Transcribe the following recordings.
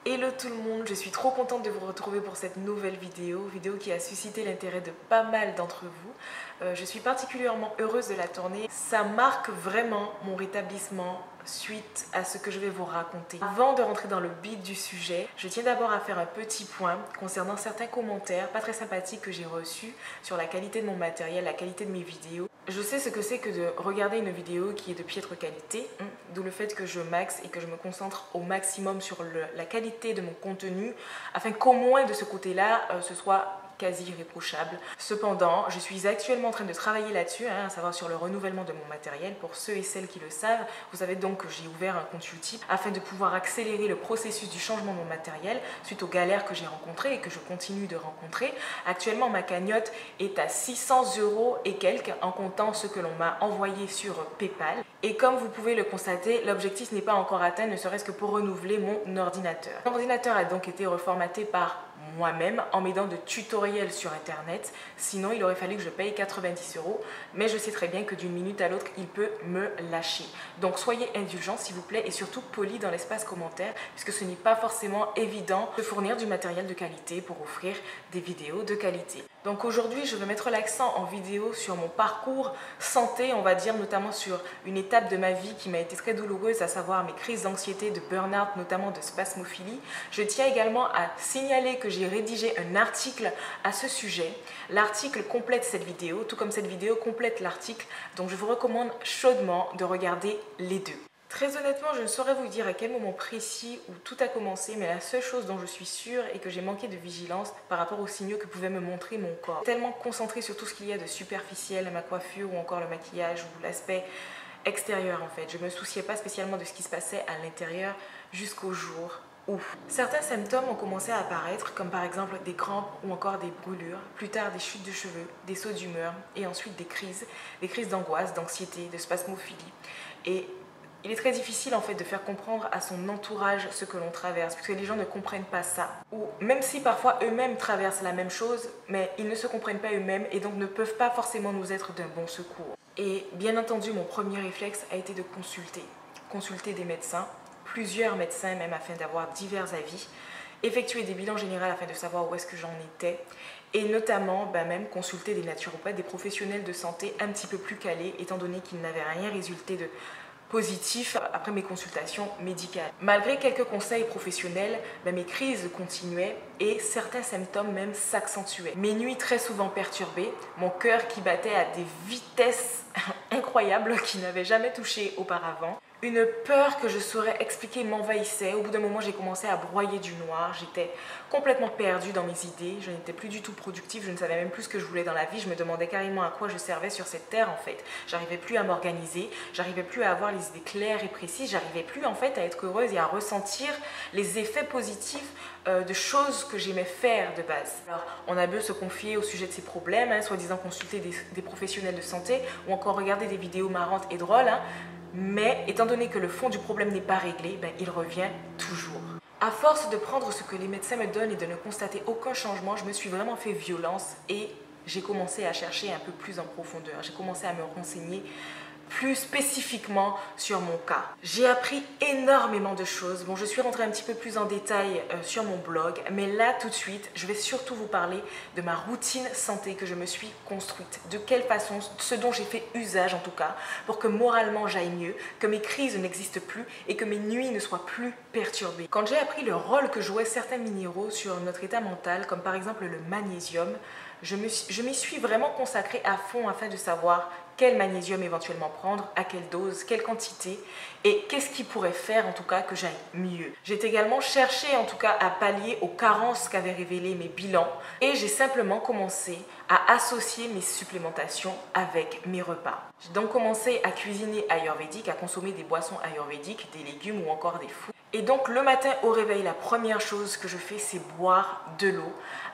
Hello tout le monde, je suis trop contente de vous retrouver pour cette nouvelle vidéo qui a suscité l'intérêt de pas mal d'entre vous. Je suis particulièrement heureuse de la tourner. Ça marque vraiment mon rétablissement suite à ce que je vais vous raconter. Avant de rentrer dans le beat du sujet, je tiens d'abord à faire un petit point concernant certains commentaires pas très sympathiques que j'ai reçus sur la qualité de mon matériel, la qualité de mes vidéos. Je sais ce que c'est que de regarder une vidéo qui est de piètre qualité, d'où le fait que je maxe et que je me concentre au maximum sur la qualité de mon contenu, afin qu'au moins de ce côté-là, ce soit quasi irréprochable. Cependant, je suis actuellement en train de travailler là-dessus, à savoir sur le renouvellement de mon matériel. Pour ceux et celles qui le savent, vous savez donc que j'ai ouvert un compte YouTube afin de pouvoir accélérer le processus du changement de mon matériel suite aux galères que j'ai rencontrées et que je continue de rencontrer. Actuellement, ma cagnotte est à 600 € et quelques en comptant ce que l'on m'a envoyé sur PayPal. Et comme vous pouvez le constater, l'objectif n'est pas encore atteint, ne serait-ce que pour renouveler mon ordinateur. Mon ordinateur a donc été reformaté par moi-même en m'aidant de tutoriels sur internet, sinon il aurait fallu que je paye 90 €, mais je sais très bien que d'une minute à l'autre il peut me lâcher. Donc soyez indulgents s'il vous plaît et surtout polis dans l'espace commentaire, puisque ce n'est pas forcément évident de fournir du matériel de qualité pour offrir des vidéos de qualité. Donc aujourd'hui je vais mettre l'accent en vidéo sur mon parcours santé, on va dire, notamment sur une étape de ma vie qui m'a été très douloureuse, à savoir mes crises d'anxiété, de burn-out, notamment de spasmophilie. Je tiens également à signaler que j'ai rédigé un article à ce sujet. L'article complète cette vidéo, tout comme cette vidéo complète l'article, donc je vous recommande chaudement de regarder les deux. Très honnêtement, je ne saurais vous dire à quel moment précis où tout a commencé, mais la seule chose dont je suis sûre est que j'ai manqué de vigilance par rapport aux signaux que pouvait me montrer mon corps. Tellement concentré sur tout ce qu'il y a de superficiel, ma coiffure ou encore le maquillage ou l'aspect extérieur en fait. Je ne me souciais pas spécialement de ce qui se passait à l'intérieur jusqu'au jour où certains symptômes ont commencé à apparaître, comme par exemple des crampes ou encore des brûlures, plus tard des chutes de cheveux, des sauts d'humeur et ensuite des crises d'angoisse, d'anxiété, de spasmophilie. Et il est très difficile en fait de faire comprendre à son entourage ce que l'on traverse, puisque les gens ne comprennent pas ça. Ou même si parfois eux-mêmes traversent la même chose, mais ils ne se comprennent pas eux-mêmes et donc ne peuvent pas forcément nous être d'un bon secours. Et bien entendu, mon premier réflexe a été de consulter des médecins, plusieurs médecins même, afin d'avoir divers avis, effectuer des bilans généraux afin de savoir où est-ce que j'en étais, et notamment même consulter des naturopathes, des professionnels de santé un petit peu plus calés, étant donné qu'ils n'avaient rien résulté de positif après mes consultations médicales. Malgré quelques conseils professionnels, mes crises continuaient et certains symptômes même s'accentuaient. Mes nuits très souvent perturbées, mon cœur qui battait à des vitesses incroyables qui n'avaient jamais touché auparavant. Une peur que je saurais expliquer m'envahissait. Au bout d'un moment, j'ai commencé à broyer du noir. J'étais complètement perdue dans mes idées. Je n'étais plus du tout productive. Je ne savais même plus ce que je voulais dans la vie. Je me demandais carrément à quoi je servais sur cette terre, en fait. J'arrivais plus à m'organiser. J'arrivais plus à avoir les idées claires et précises. J'arrivais plus, en fait, à être heureuse et à ressentir les effets positifs de choses que j'aimais faire de base. Alors, on a beau se confier au sujet de ces problèmes, soi-disant consulter des professionnels de santé ou encore regarder des vidéos marrantes et drôles, mais étant donné que le fond du problème n'est pas réglé, il revient toujours. À force de prendre ce que les médecins me donnent et de ne constater aucun changement, je me suis vraiment fait violence et j'ai commencé à chercher un peu plus en profondeur. J'ai commencé à me renseigner plus spécifiquement sur mon cas. J'ai appris énormément de choses. Bon, je suis rentrée un petit peu plus en détail sur mon blog, mais là tout de suite, je vais surtout vous parler de ma routine santé que je me suis construite. De quelle façon, ce dont j'ai fait usage en tout cas, pour que moralement j'aille mieux, que mes crises n'existent plus et que mes nuits ne soient plus perturbées. Quand j'ai appris le rôle que jouaient certains minéraux sur notre état mental, comme par exemple le magnésium, je m'y suis vraiment consacrée à fond afin de savoir quel magnésium éventuellement prendre, à quelle dose, quelle quantité et qu'est-ce qui pourrait faire en tout cas que j'aille mieux. J'ai également cherché en tout cas à pallier aux carences qu'avaient révélées mes bilans et j'ai simplement commencé à associer mes supplémentations avec mes repas. J'ai donc commencé à cuisiner ayurvédique, à consommer des boissons ayurvédiques, des légumes ou encore des fruits. Et donc le matin au réveil, la première chose que je fais, c'est boire de l'eau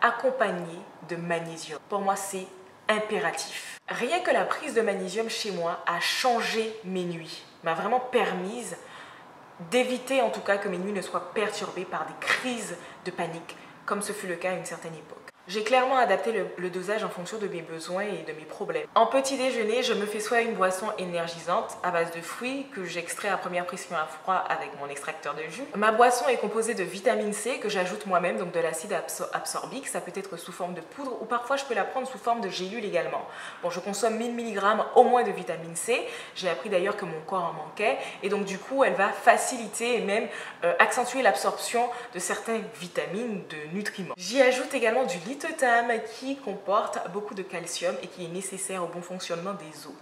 accompagnée de magnésium. Pour moi, c'est impératif. Rien que la prise de magnésium chez moi a changé mes nuits, m'a vraiment permise d'éviter en tout cas que mes nuits ne soient perturbées par des crises de panique, comme ce fut le cas à une certaine époque. J'ai clairement adapté le dosage en fonction de mes besoins et de mes problèmes. En petit déjeuner, je me fais soit une boisson énergisante à base de fruits que j'extrais à première pression à froid avec mon extracteur de jus. Ma boisson est composée de vitamine C que j'ajoute moi-même, donc de l'acide absorbique. Ça peut être sous forme de poudre ou parfois je peux la prendre sous forme de gélule également. Bon, je consomme 1000 mg au moins de vitamine C. J'ai appris d'ailleurs que mon corps en manquait et donc du coup, elle va faciliter et même accentuer l'absorption de certaines vitamines, de nutriments. J'y ajoute également du lithotam qui comporte beaucoup de calcium et qui est nécessaire au bon fonctionnement des os.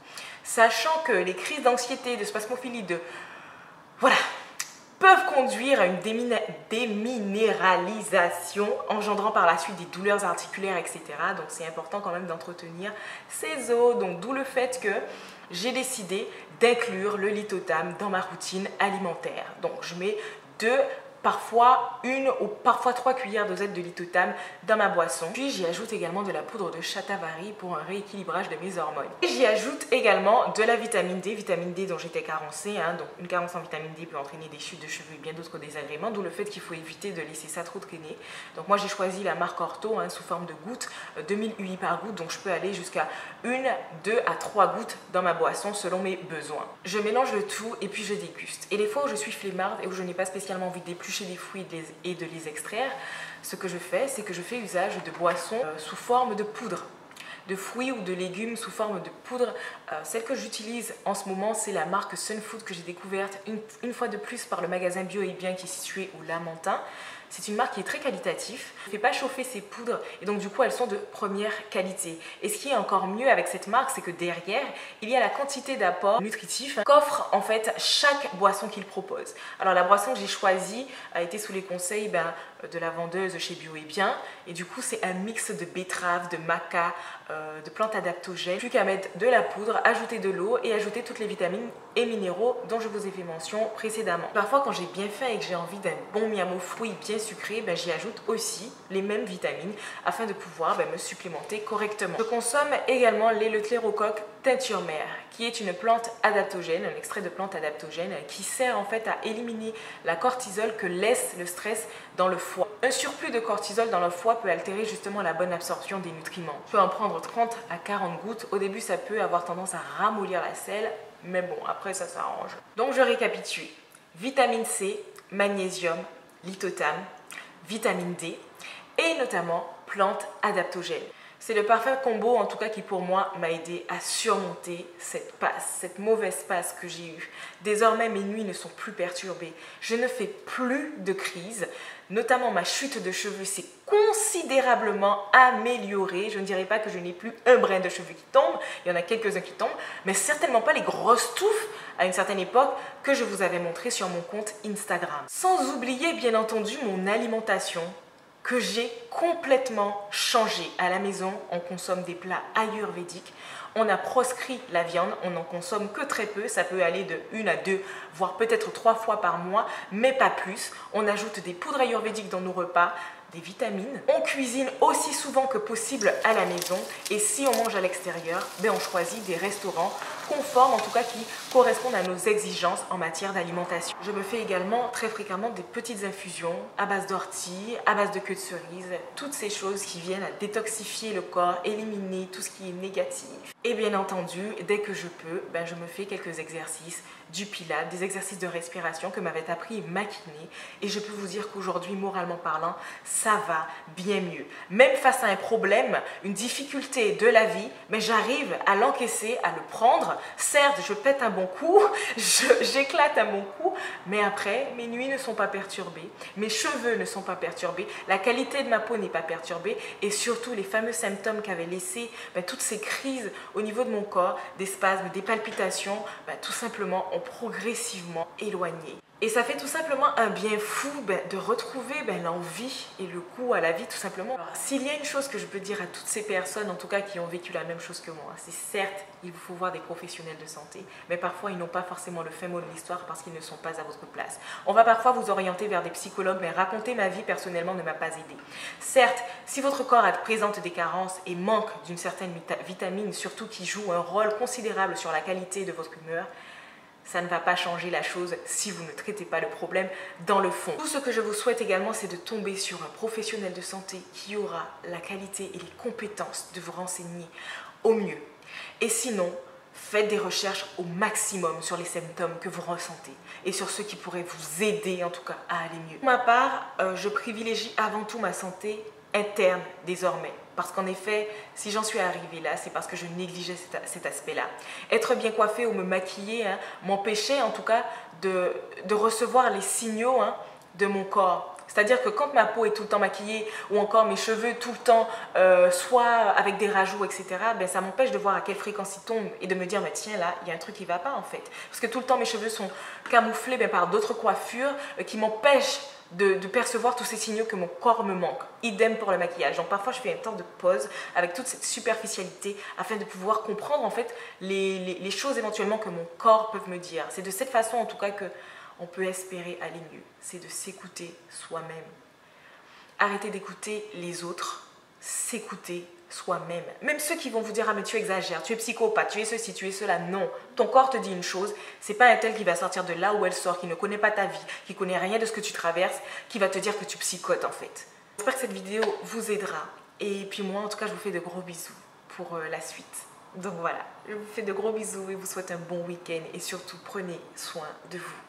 Sachant que les crises d'anxiété, de spasmophilie, peuvent conduire à une déminéralisation, engendrant par la suite des douleurs articulaires, etc. Donc c'est important quand même d'entretenir ces os. Donc d'où le fait que j'ai décidé d'inclure le lithotam dans ma routine alimentaire. Donc je mets parfois 1 ou parfois 3 cuillères dosettes de lithotam dans ma boisson. Puis j'y ajoute également de la poudre de shatavari pour un rééquilibrage de mes hormones. Et j'y ajoute également de la vitamine D dont j'étais carencée. Donc une carence en vitamine D peut entraîner des chutes de cheveux et bien d'autres désagréments, d'où le fait qu'il faut éviter de laisser ça trop traîner. Donc moi j'ai choisi la marque Ortho sous forme de gouttes, 2000 UI par goutte, donc je peux aller jusqu'à 1, 2 à 3 gouttes dans ma boisson selon mes besoins. Je mélange le tout et puis je déguste. Et les fois où je suis flemmarde et où je n'ai pas spécialement envie d'éplucher des fruits et de les extraire, ce que je fais, c'est que je fais usage de boissons sous forme de poudre, de fruits ou de légumes sous forme de poudre. Celle que j'utilise en ce moment, c'est la marque Sunfood que j'ai découverte une fois de plus par le magasin Bio et Bien qui est situé au Lamentin. C'est une marque qui est très qualitative, ne fait pas chauffer ses poudres et donc du coup elles sont de première qualité. Et ce qui est encore mieux avec cette marque, c'est que derrière, il y a la quantité d'apports nutritifs qu'offre en fait chaque boisson qu'il propose. Alors la boisson que j'ai choisie a été sous les conseils de la vendeuse chez Bio et Bien et du coup c'est un mix de betterave, de maca, de plantes adaptogènes. Plus qu'à mettre de la poudre, ajouter de l'eau et ajouter toutes les vitamines et minéraux dont je vous ai fait mention précédemment. Parfois quand j'ai bien faim et que j'ai envie d'un bon miam aux fruits bien sucré, j'y ajoute aussi les mêmes vitamines afin de pouvoir me supplémenter correctement. Je consomme également l'électlérocoque teinture mère qui est une plante adaptogène, un extrait de plante adaptogène qui sert en fait à éliminer la cortisol que laisse le stress dans le foie. Un surplus de cortisol dans le foie peut altérer justement la bonne absorption des nutriments. Je peux en prendre 30 à 40 gouttes. Au début, ça peut avoir tendance à ramollir la selle, mais bon, après ça s'arrange. Donc je récapitule. Vitamine C, magnésium, lithotam, vitamine D et notamment plantes adaptogènes. C'est le parfait combo en tout cas qui pour moi m'a aidé à surmonter cette mauvaise passe que j'ai eue. Désormais mes nuits ne sont plus perturbées, je ne fais plus de crise, notamment ma chute de cheveux s'est considérablement améliorée. Je ne dirais pas que je n'ai plus un brin de cheveux qui tombe, il y en a quelques-uns qui tombent, mais certainement pas les grosses touffes à une certaine époque que je vous avais montré sur mon compte Instagram. Sans oublier bien entendu mon alimentation, que j'ai complètement changé. À la maison, on consomme des plats ayurvédiques. On a proscrit la viande, on n'en consomme que très peu. Ça peut aller de 1 à 2, voire peut-être 3 fois par mois, mais pas plus. On ajoute des poudres ayurvédiques dans nos repas, des vitamines. On cuisine aussi souvent que possible à la maison. Et si on mange à l'extérieur, on choisit des restaurants conformes, en tout cas qui correspondent à nos exigences en matière d'alimentation. Je me fais également très fréquemment des petites infusions à base d'ortie, à base de queue de cerise, toutes ces choses qui viennent à détoxifier le corps, éliminer tout ce qui est négatif. Et bien entendu, dès que je peux, je me fais quelques exercices, du pilates, des exercices de respiration que m'avait appris ma kiné. Et je peux vous dire qu'aujourd'hui, moralement parlant, ça va bien mieux. Même face à un problème, une difficulté de la vie, j'arrive à l'encaisser, à le prendre. Certes, je pète un bon coup, j'éclate un bon coup, mais après, mes nuits ne sont pas perturbées, mes cheveux ne sont pas perturbés, la qualité de ma peau n'est pas perturbée et surtout les fameux symptômes qu'avaient laissé toutes ces crises au niveau de mon corps, des spasmes, des palpitations, tout simplement ont progressivement éloigné. Et ça fait tout simplement un bien fou de retrouver l'envie et le goût à la vie tout simplement. S'il y a une chose que je peux dire à toutes ces personnes, en tout cas qui ont vécu la même chose que moi, c'est certes, il vous faut voir des professionnels de santé, mais parfois ils n'ont pas forcément le fin mot de l'histoire parce qu'ils ne sont pas à votre place. On va parfois vous orienter vers des psychologues, mais raconter ma vie personnellement ne m'a pas aidé. Certes, si votre corps présente des carences et manque d'une certaine vitamine, surtout qui joue un rôle considérable sur la qualité de votre humeur, ça ne va pas changer la chose si vous ne traitez pas le problème dans le fond. Tout ce que je vous souhaite également, c'est de tomber sur un professionnel de santé qui aura la qualité et les compétences de vous renseigner au mieux. Et sinon, faites des recherches au maximum sur les symptômes que vous ressentez et sur ceux qui pourraient vous aider en tout cas à aller mieux. Pour ma part, je privilégie avant tout ma santé interne désormais. Parce qu'en effet, si j'en suis arrivée là, c'est parce que je négligeais cet aspect-là. Être bien coiffée ou me maquiller m'empêchait en tout cas de recevoir les signaux de mon corps. C'est-à-dire que quand ma peau est tout le temps maquillée ou encore mes cheveux tout le temps, soit avec des rajouts, etc., ben, ça m'empêche de voir à quelle fréquence ils tombent et de me dire, mais tiens, là, il y a un truc qui ne va pas en fait. Parce que tout le temps, mes cheveux sont camouflés par d'autres coiffures qui m'empêchent de percevoir tous ces signaux que mon corps me manque. Idem pour le maquillage. Donc parfois, je fais un temps de pause avec toute cette superficialité afin de pouvoir comprendre en fait les choses éventuellement que mon corps peut me dire. C'est de cette façon en tout cas que on peut espérer aller mieux, c'est de s'écouter soi-même. Arrêtez d'écouter les autres, s'écouter soi-même. Même ceux qui vont vous dire « Ah mais tu exagères, tu es psychopathe, tu es ceci, tu es cela ». Non, ton corps te dit une chose, c'est pas un tel qui va sortir de là où elle sort, qui ne connaît pas ta vie, qui connaît rien de ce que tu traverses, qui va te dire que tu psychotes en fait. J'espère que cette vidéo vous aidera. Et puis moi en tout cas je vous fais de gros bisous pour la suite. Donc voilà, je vous fais de gros bisous et vous souhaite un bon week-end et surtout prenez soin de vous.